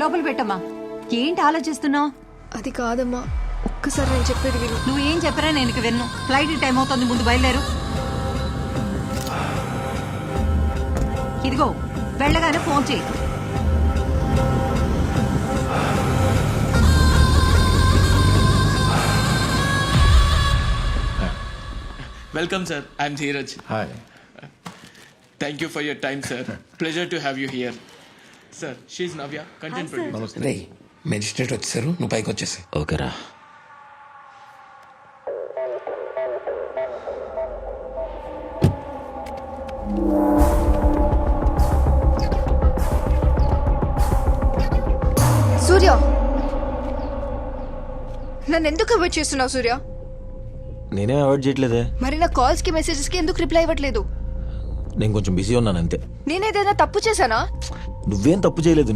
లోపల పెట్టమ్మా. ఏంటి ఆలోచిస్తున్నావు? అది కాదమ్మా, ఒక్కసారి నేను చెప్పేది విను. నువ్వేం చెప్పరా నేను ఇక విన్ను. ఫ్లైట్ టైం అవుతుంది, ముందు బయలుదేరు. ఇదిగో వెళ్ళగానే ఫోన్ చేయి. Welcome, sir. I'm Dheeraj. Hi. Thank you for your time, sir. Pleasure to have you here. Sir, she's Navya, content producer. Ray magistrate వచ్చేసారు, నువ్వు పైకి వచ్చేసి. ఓకేరా. సూర్య, నన్ను ఎందుకు అవాయిడ్ చేస్తున్నావు సూర్య? నేనే అవాయిడ్ చేయట్లేదే. మరి నా కాల్స్ కి మెసేజెస్ కి ఎందుకు రిప్లై ఇవ్వట్లేదు? నేను కొంచెం బిజీ ఉన్నాను అంతే. నేనేదైనా తప్పు చేశానా? నువ్వేం తప్పు చేయలేదు.